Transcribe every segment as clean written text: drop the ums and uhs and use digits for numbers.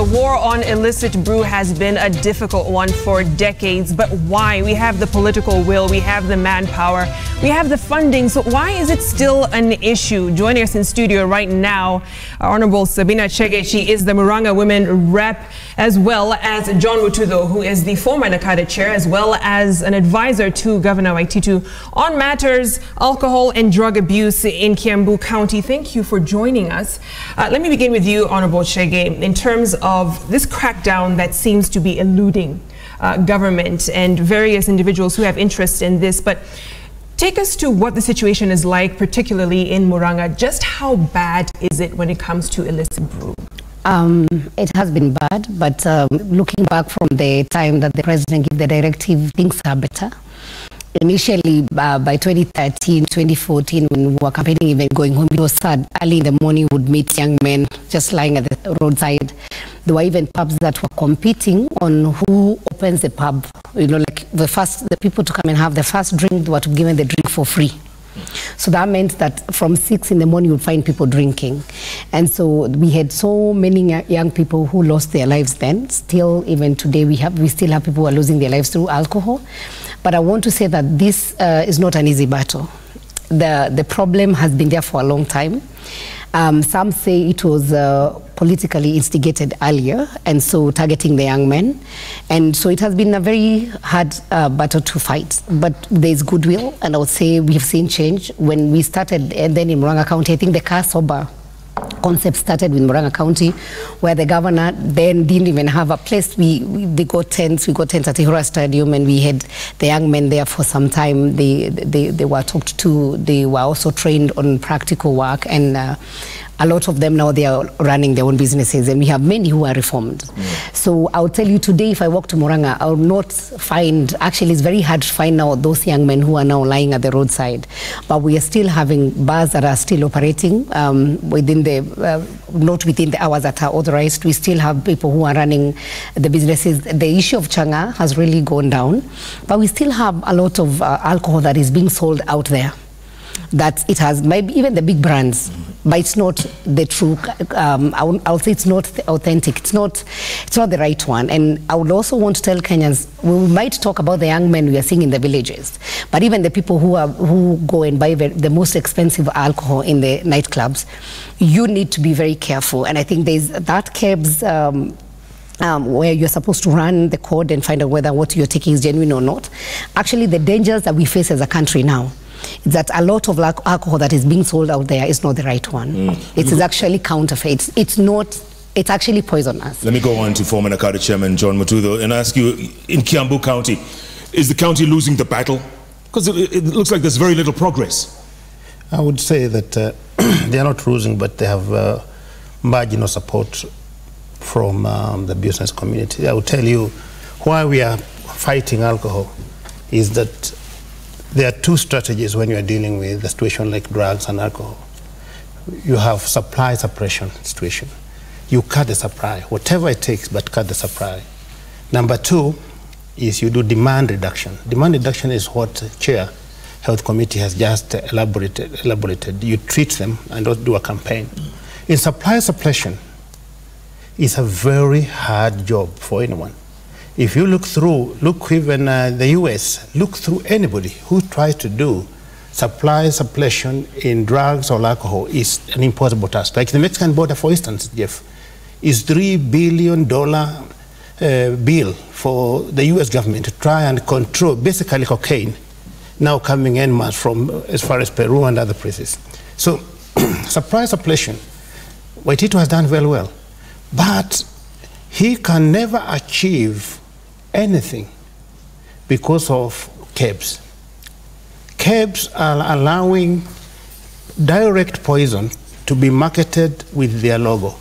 The war on illicit brew has been a difficult one for decades, but why? We have the political will, we have the manpower, we have the funding, so why is it still an issue? Joining us in studio right now, Honorable Sabina Chege. She is the Murang'a Women Rep, as well as John Mutudho, who is the former NACADA chair, as well as an advisor to Governor Waititu on matters alcohol and drug abuse in Kiambu County. Thank you for joining us. Let me begin with you, Honorable Chege, in terms of this crackdown that seems to be eluding government and various individuals who have interest in this. But take us to what the situation is like, particularly in Murang'a. Just how bad is it when it comes to illicit brew? It has been bad, but looking back from the time that the president gave the directive, things are better. Initially, by 2013, 2014, when we were campaigning, even going home, it was sad. Early in the morning, we would meet young men just lying at the roadside. There were even pubs that were competing on who opens the pub. You know, like the people to come and have the first drink were given the drink for free. So that meant that from 6 in the morning, you would find people drinking. And so we had so many young people who lost their lives then. Still, even today, we still have people who are losing their lives through alcohol. But I want to say that this is not an easy battle. The problem has been there for a long time. Some say it was politically instigated earlier, and so targeting the young men. And so it has been a very hard battle to fight. But there's goodwill, and I would say we have seen change. When we started, and then in Murang'a County, I think the car sober concept started with Murang'a County, where the governor then didn't even have a place. We got tents at Ihura Stadium, and we had the young men there for some time. They were talked to. They were also trained on practical work, and a lot of them now, they are running their own businesses, and we have many who are reformed. So I'll tell you today, if I walk to Murang'a, I will not find, actually it's very hard to find now those young men who are now lying at the roadside. But we are still having bars that are still operating within the, not within the hours that are authorized. We still have people who are running the businesses. The issue of changa has really gone down, but we still have a lot of alcohol that is being sold out there. That it has, maybe even the big brands, but it's not the true, I'll say it's not authentic, it's not the right one. And I would also want to tell Kenyans, we might talk about the young men we are seeing in the villages, but even the people who go and buy the most expensive alcohol in the nightclubs, you need to be very careful. And I think there's that KEBS, where you're supposed to run the code and find out whether what you're taking is genuine or not. Actually, the dangers that we face as a country now, that a lot of alcohol that is being sold out there is not the right one. It is actually counterfeit. It's not, it's actually poisonous. Let me go on to former NACADA chairman John Mutudho and ask you, in Kiambu County, is the county losing the battle? Because it looks like there's very little progress. I would say that they are not losing, but they have marginal support from the business community. I will tell you why we are fighting alcohol is that there are two strategies when you are dealing with a situation like drugs and alcohol. You have supply suppression situation. You cut the supply, whatever it takes, but cut the supply. Number two is you do demand reduction. Demand reduction is what Chair Health Committee has just elaborated. You treat them and don't do a campaign. In supply suppression, it's a very hard job for anyone. If you look even the US, look through anybody who tries to do supply suppression in drugs or alcohol is an impossible task. Like the Mexican border, for instance, Jeff, is $3 billion bill for the US government to try and control basically cocaine, now coming en masse from as far as Peru and other places. So supply suppression, Waititu has done very well, but he can never achieve anything because of KEBS. KEBS are allowing direct poison to be marketed with their logo.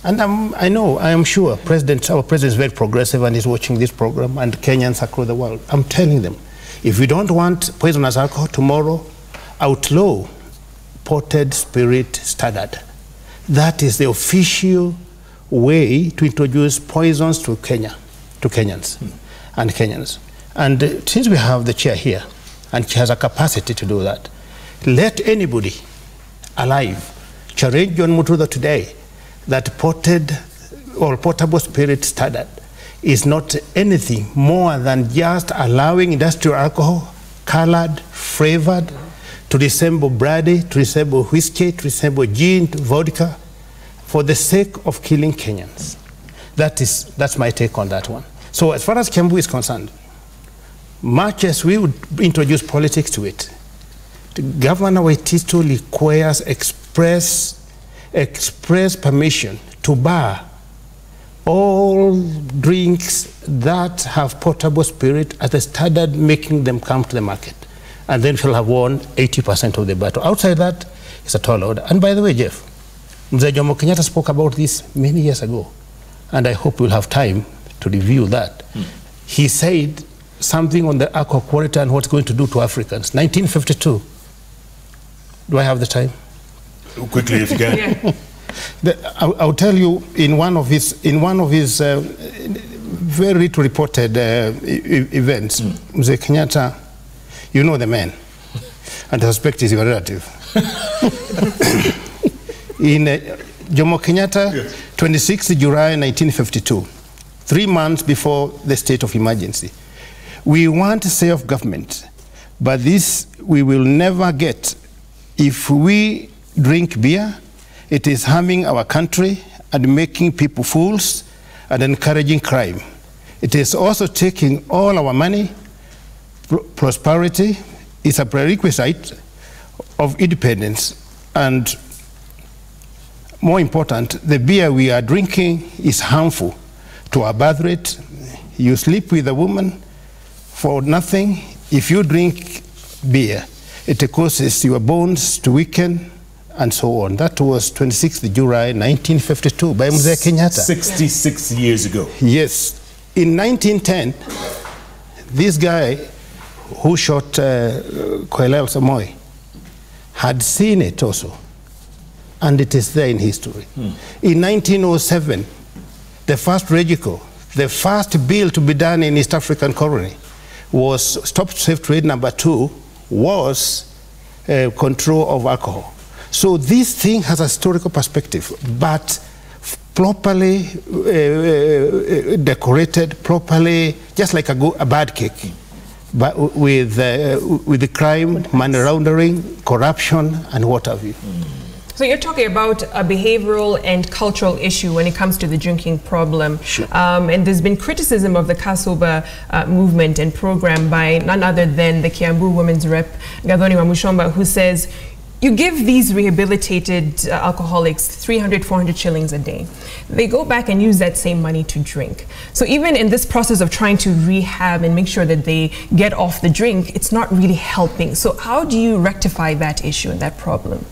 And I am sure our president is very progressive and is watching this program, and Kenyans across the world. I'm telling them, if you don't want poisonous alcohol tomorrow, outlaw potted spirit standard. That is the official way to introduce poisons to Kenya. To Kenyans and Kenyans. And since we have the chair here, and she has a capacity to do that, let anybody alive challenge John Mutudho today that potted or potable spirit standard is not anything more than just allowing industrial alcohol, colored, flavored, to resemble brandy, to resemble whiskey, to resemble gin, to vodka, for the sake of killing Kenyans. That's my take on that one. So as far as Kiambu is concerned, much as we would introduce politics to it, Governor Waititu requires express permission to bar all drinks that have potable spirit as a standard, making them come to the market. And then she'll have won 80% of the battle. Outside that, it's a tall order. And by the way, Jeff, Mzee Jomo Kenyatta spoke about this many years ago, and I hope we'll have time to review that. He said something on the alcohol quality and what's going to do to Africans. 1952. Do I have the time? Quickly, if you can. Yeah. I'll tell you, in one of his very little reported events, Mzee Kenyatta, you know the man, and I suspect he's your relative. In Jomo Kenyatta, 26th July 1952, 3 months before the state of emergency. We want self-government, but this we will never get. If we drink beer, it is harming our country and making people fools and encouraging crime. It is also taking all our money. Prosperity is a prerequisite of independence, and more important, the beer we are drinking is harmful to our birth rate. You sleep with a woman for nothing. If you drink beer, it causes your bones to weaken, and so on. That was 26th July 1952 by Mzee Kenyatta. 66 years ago. Yes. In 1910, this guy who shot Koelel Samoei had seen it also, and it is there in history. In 1907, the first regico, the first bill to be done in East African colony was Stop Slave Trade number 2, was control of alcohol. So this thing has a historical perspective, but properly decorated, properly, just like a bad cake, but with the crime, money laundering, corruption, and what have you. So you're talking about a behavioral and cultural issue when it comes to the drinking problem. Sure. And there's been criticism of the Kasuba movement and program by none other than the Kiambu Women's Rep, Gathoni Wamushomba, who says, you give these rehabilitated alcoholics 300, 400 shillings a day. They go back and use that same money to drink. So even in this process of trying to rehab and make sure that they get off the drink, it's not really helping. So how do you rectify that issue and that problem?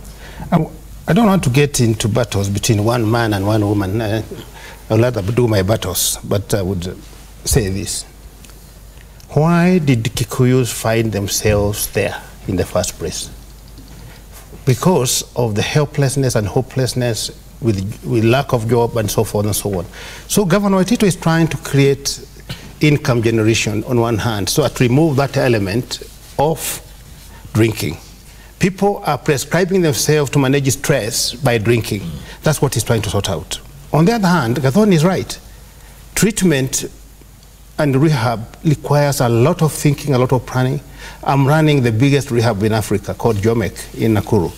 I don't want to get into battles between one man and one woman. I'd rather do my battles, but I would say this. Why did the Kikuyus find themselves there in the first place? Because of the helplessness and hopelessness with lack of job and so forth and so on. So Governor Waititu is trying to create income generation on one hand, so to remove that element of drinking. People are prescribing themselves to manage stress by drinking. That's what he's trying to sort out. On the other hand, Gathoni is right. Treatment and rehab requires a lot of thinking, a lot of planning. I'm running the biggest rehab in Africa called Jomek in Nakuru.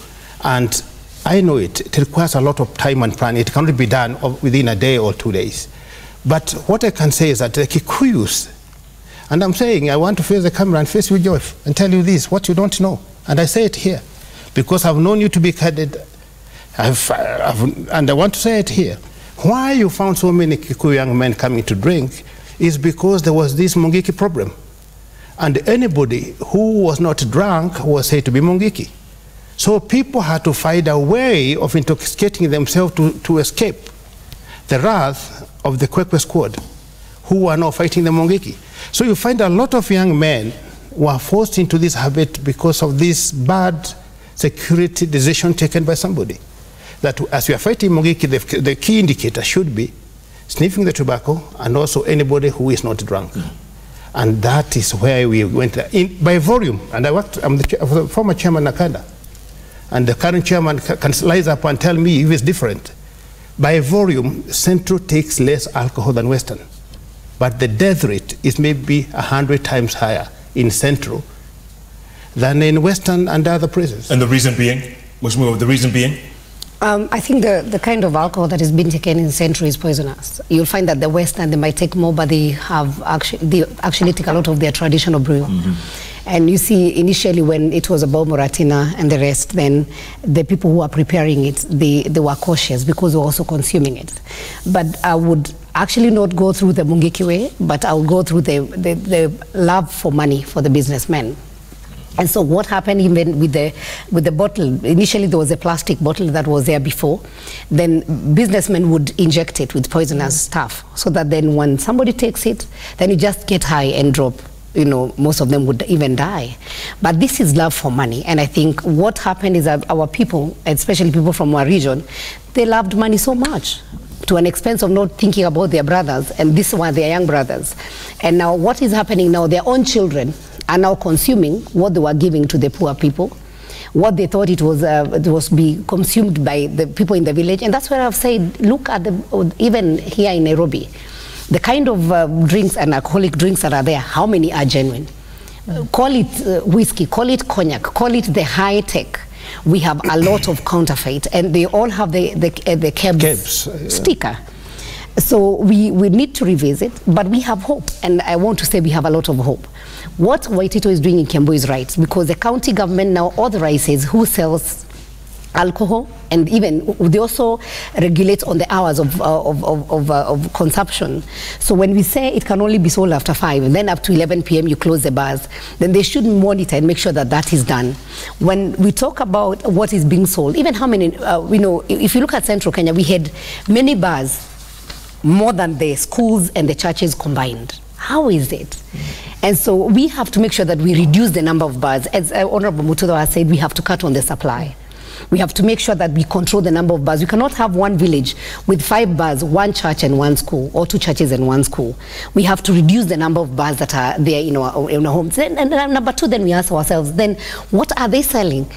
And I know it. It requires a lot of time and planning. It can only be done within a day or 2 days. But what I can say is that the Kikuyus, and I'm saying I want to face the camera and face you, Jeff, and tell you this, what you don't know. And I say it here, because I've known you to be candid, and I want to say it here. Why you found so many Kikuyu young men coming to drink is because there was this Mungiki problem. And anybody who was not drunk was said to be Mungiki. So people had to find a way of intoxicating themselves to escape the wrath of the Kwekwe squad, who are now fighting the Mungiki. So you find a lot of young men were forced into this habit because of this bad security decision taken by somebody. That as we are fighting Mungiki, the key indicator should be sniffing the tobacco and also anybody who is not drunk. And that is where we went by volume. And I'm the former chairman Nakanda. And the current chairman can rise up and tell me if it's different. by volume, Central takes less alcohol than Western. But the death rate is maybe 100 times higher in Central than in Western and other prisons. And the reason being? The reason being? I think the kind of alcohol that is being taken in Central is poisonous. You'll find that the Western, they might take more, but they actually take a lot of their traditional brew. And you see, initially when it was about Moratina and the rest, then the people who are preparing it, they were cautious because they were also consuming it. But I would actually not go through the Mungiki way, but I would go through the love for money for the businessmen. And so what happened even with the bottle, initially there was a plastic bottle that was there before, then businessmen would inject it with poisonous stuff, so that then when somebody takes it, then you just get high and drop. You know, most of them would even die. But this is love for money. And I think what happened is that our people, especially people from our region, they loved money so much, to an expense of not thinking about their brothers, and this one, their young brothers. And now what is happening now, their own children are now consuming what they were giving to the poor people, what they thought it was be consumed by the people in the village. And that's where I've said, look at even here in Nairobi, the kind of drinks and alcoholic drinks that are there, how many are genuine? Call it whiskey, call it cognac, call it the high tech. We have a lot of counterfeit, and they all have the KEBS sticker. So we need to revisit, but we have hope, and I want to say we have a lot of hope. What Waitito is doing in Kiambu is right, because the county government now authorizes who sells alcohol, and even they also regulate on the hours of consumption. So when we say it can only be sold after 5 and then up to 11 p.m. you close the bars, then they should monitor and make sure that that is done. When we talk about what is being sold, even how many, you know, if you look at Central Kenya, we had many bars, more than the schools and the churches combined. How is it? And so we have to make sure that we reduce the number of bars. As Honorable Mutudho has said, we have to cut on the supply. We have to make sure that we control the number of bars. We cannot have one village with 5 bars, 1 church and 1 school, or 2 churches and 1 school. We have to reduce the number of bars that are there in our homes. And number 2, then we ask ourselves, then what are they selling?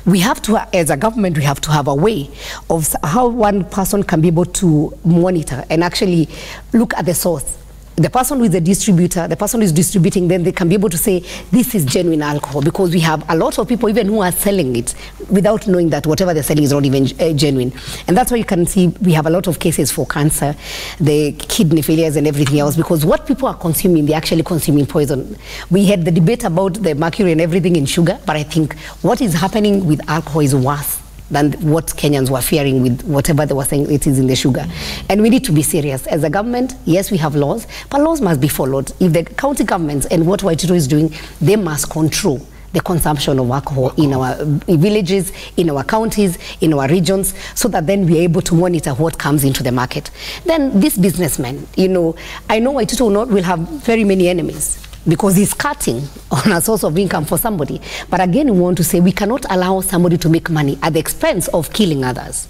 We have to, as a government, we have to have a way of how one person can be able to monitor and actually look at the source. The person who is the distributor, the person who is distributing, then they can be able to say, this is genuine alcohol, because we have a lot of people even who are selling it without knowing that whatever they're selling is not even genuine. And that's why you can see we have a lot of cases for cancer, the kidney failures and everything else, because what people are consuming, they're actually consuming poison. We had the debate about the mercury and everything in sugar, but I think what is happening with alcohol is worse than what Kenyans were fearing with whatever they were saying it is in the sugar. And we need to be serious. As a government, yes, we have laws, but laws must be followed. If the county governments and what Waitito is doing, they must control the consumption of alcohol in our villages, in our counties, in our regions, so that then we're able to monitor what comes into the market. Then this businessman, you know, I know Waitito will have very many enemies, because he's cutting on a source of income for somebody. But again, we want to say we cannot allow somebody to make money at the expense of killing others.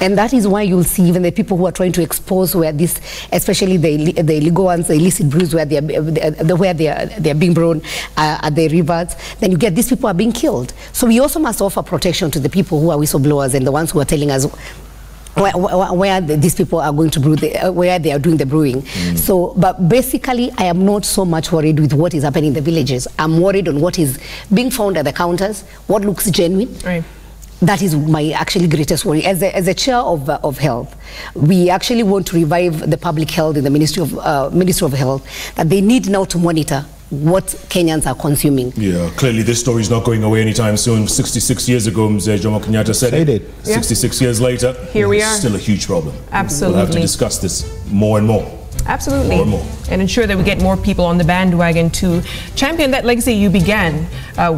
And that is why you'll see even the people who are trying to expose where this, especially the illegal ones, the illicit brews where they're being grown at the rivers, then you get these people are being killed. So we also must offer protection to the people who are whistleblowers and the ones who are telling us where these people are going to brew, where they are doing the brewing. So, but basically, I am not so much worried with what is happening in the villages. I'm worried on what is being found at the counters, what looks genuine. Right. That is my actually greatest worry. As a chair of health, we actually want to revive the public health in the Ministry of Health, that they need now to monitor what Kenyans are consuming. Yeah, clearly this story is not going away anytime soon. 66 years ago, Mzee Jomo Kenyatta said it. 66 years later, here we are. Still a huge problem. Absolutely. We'll have to discuss this more and more. Absolutely. More and more. And ensure that we get more people on the bandwagon to champion that legacy you began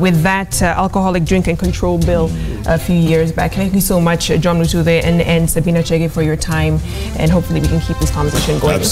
with that alcoholic drink and control bill a few years back. Thank you so much, John Mutudho and Sabina Chege, for your time. And hopefully we can keep this conversation going. Absolutely.